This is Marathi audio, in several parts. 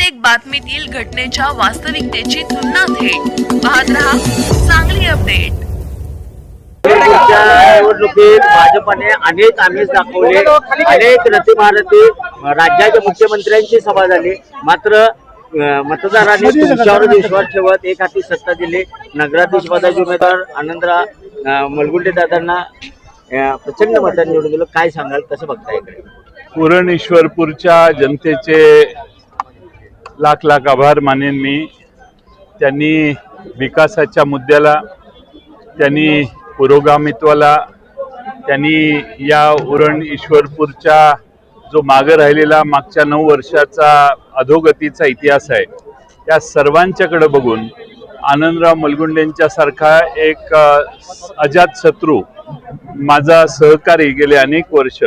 प्रत्येक बातमीतील घटनेच्या वास्तविकतेची तुलना थेट पाहत रहा सांगली अपडेट। निवडणुकीत भाजपने अनेक आमिष दाखवले, अनेक रतिभारती राज्याच्या मुख्यमंत्र्यांची सभा झाली, मात्र मतदारांनी तुमच्यावर विश्वास ठेवत एक हाती सत्ता दिली। नगराध्यक्ष पदाचे उमेदवार आनंदराव मलगुंडे दादांना प्रचंड मतांनी निवडून दिलं। काय सांगाल, कसं बघताय इकडे? पुरण ईश्वरपूरच्या जनतेचे लाख लाख आभार मानेन मी। त्यांनी विकासाच्या मुद्द्याला, त्यांनी पुरोगामित्वाला, त्यांनी या उरण ईश्वरपूरच्या जो मागे राहिलेला मागच्या 9 वर्षाचा अधोगतीचा इतिहास आहे, त्या सर्वांच्याकडे बघून आनंदराव मलगुंडेंच्या सारखा एक अजात शत्रू, माझा सहकारी गेले अनेक वर्ष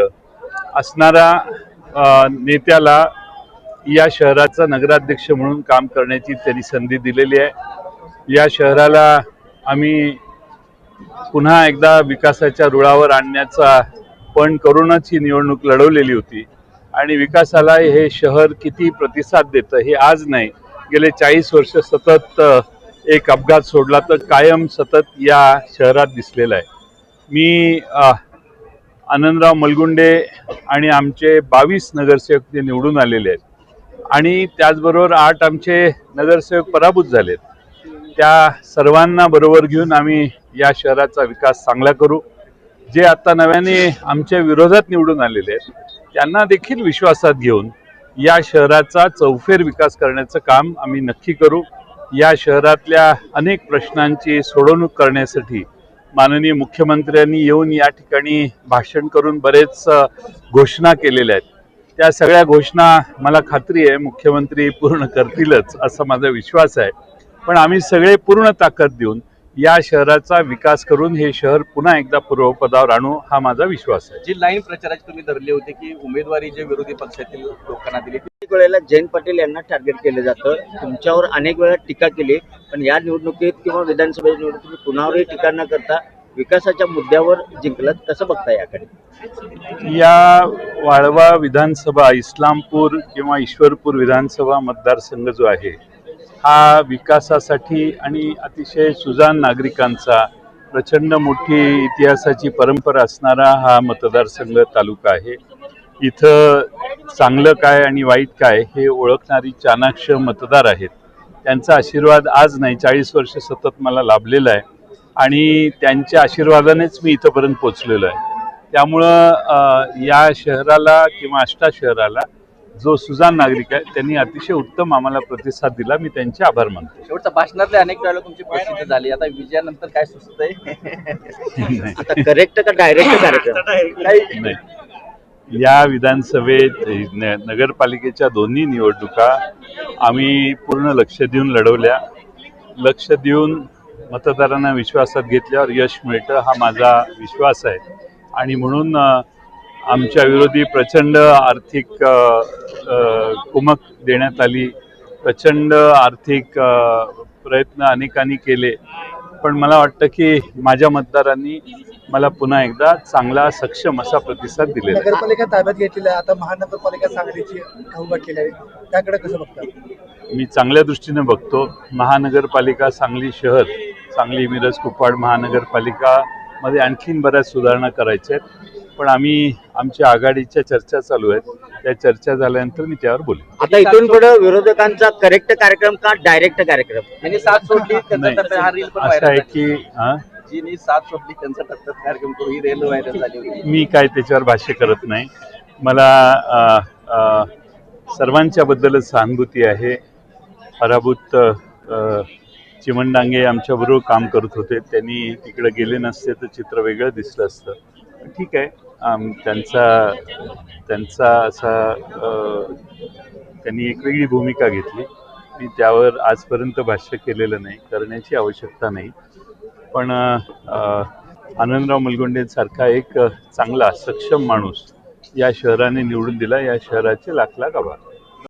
असणारा नेत्याला या शहराचा नगराध्यक्ष म्हणून काम करण्याची त्यांनी संधी दिलेली आहे। या शहराला आम्ही पुन्हा एकदा विकासाच्या रुळावर आणण्याचा पण करूनच ही निवडणूक लढवलेली होती आणि विकासाला हे शहर किती प्रतिसाद देतं हे आज नाही, गेले 40 वर्ष सतत एक अपघात सोडला तर कायम सतत या शहरात दिसलेला आहे। मी आनंदराव मलगुंडे आणि आमचे 22 नगरसेवक ते निवडून आलेले आहेत आणि त्याचबरोबर 8 आमचे नगरसेवक पराभूत झालेत। त्या सर्वांना बरोबर घेऊन आम्ही या शहराचा विकास चांगला करू। जे आता नव्याने आमच्या विरोधात निवडून आलेले आहेत त्यांना देखील विश्वासात घेऊन या शहराचा चौफेर विकास करण्याचं काम आम्ही नक्की करू। या शहरातल्या अनेक प्रश्नांची सोडवणूक करण्यासाठी माननीय मुख्यमंत्र्यांनी येऊन या ठिकाणी भाषण करून बरेच घोषणा केलेल्या आहेत। त्या सगळ्या घोषणा मला खात्री आहे मुख्यमंत्री पूर्ण करतीलच असा माझा विश्वास आहे। पण आम्ही सगळे पूर्ण ताकद देऊन या शहराचा विकास करून हे शहर पुन्हा एकदा पूर्वपदावर आणू हा माझा विश्वास आहे। जी लाईन प्रचाराची तुम्ही धरली होती की उमेदवारी जे विरोधी पक्षातील लोकांना दिली, प्रत्येक वेळेला जयंत पाटील यांना टार्गेट केलं जातं, तुमच्यावर अनेक वेळा टीका केली, पण या निवडणुकीत किंवा विधानसभेच्या निवडणुकीत पुन्हावरही टीका न करता विकासाच्या मुद्द्यावर जिंकलं, कसं बघताय याकडे? या वाळवा विधानसभा, इस्लामपूर किंवा ईश्वरपूर विधानसभा मतदारसंघ जो आहे हा विकासासाठी आणि अतिशय सुजाण नागरिकांचा प्रचंड मोठी इतिहासाची परंपरा असणारा हा मतदारसंघ तालुका आहे। इथं चांगलं काय आणि वाईट काय हे ओळखणारी चाणाक्ष मतदार आहेत। त्यांचा आशीर्वाद आज नाही 40 वर्ष सतत मला लाभलेला आहे आणि त्यांच्या आशीर्वादानेच मी इथंपर्यंत पोचलेलो आहे। त्यामुळं या शहराला किंवा आष्टा शहराला जो सुजाण नागरिक आहे त्यांनी अतिशय उत्तम आम्हाला प्रतिसाद दिला, मी त्यांचे आभार मानतो। शेवटच्या भाषणातले अनेक डायलॉग तुमची प्रसिद्ध झाली, आता विजयानंतर काय सुचतंय? आता करेक्ट का डायरेक्ट कार्यक्रम? नाही, या विधानसभेत नगरपालिकेच्या दोन्ही निवडणुका आम्ही पूर्ण लक्ष देऊन लढवल्या। लक्ष देऊन मतदारांना विश्वासात घेतल्यावर यश मिळतं हा माझा विश्वास आहे आणि म्हणून आमच्या विरोधी प्रचंड आर्थिक कुमक देण्यात आली, प्रचंड आर्थिक प्रयत्न अनेकांनी केले, पण मला वाटतं की माझ्या मतदारांनी मला पुन्हा एकदा चांगला सक्षम असा प्रतिसाद दिलेला आहे। नगरपालिका ताब्यात घेतलेला आहे, आता महानगरपालिका सांगलीची उभा केली आहे, त्याकडे कसं बघता? मी चांगल्या दृष्टीने बघतो। महानगरपालिका सांगली शहर, सांगली मिरज कुपवाड महानगरपालिका मध्ये आणखीन बऱ्याच सुधारणा करायच्या आहेत, पण आम्ही आमच्या आघाडीच्या चर्चा चालू आहेत, त्या चर्चा झाल्यानंतर मी त्यावर बोलेन। आता इथून पुढे विरोधकांचा करेक्ट कार्यक्रम का डायरेक्ट कार्यक्रम? त्यांनी साथ सोडली, त्यांचा हा रील पण असं व्हायरल आहे झाली. की जी साथ सोडली त्यांचा टप्प्यात कार्यक्रम करू ही रील व्हायरल झाली होती। मी काय त्याच्यावर भाष्य करत नाही। मला सर्वांच्या बद्दलच सहानुभूती आहे। पराभूत चिमणडांगे आमच्याबरोबर काम करत होते, त्यांनी तिकडे गेले नसते तर चित्र वेगळं दिसलं असतं। ठीक आहे, त्यांचा असा त्यांनी एक वेगळी भूमिका घेतली, मी त्यावर आजपर्यंत भाष्य केलेलं नाही, करण्याची आवश्यकता नाही। पण आनंदराव मलगुंडेंसारखा एक चांगला सक्षम माणूस या शहराने निवडून दिला, या शहराचे लाख लाख आभार।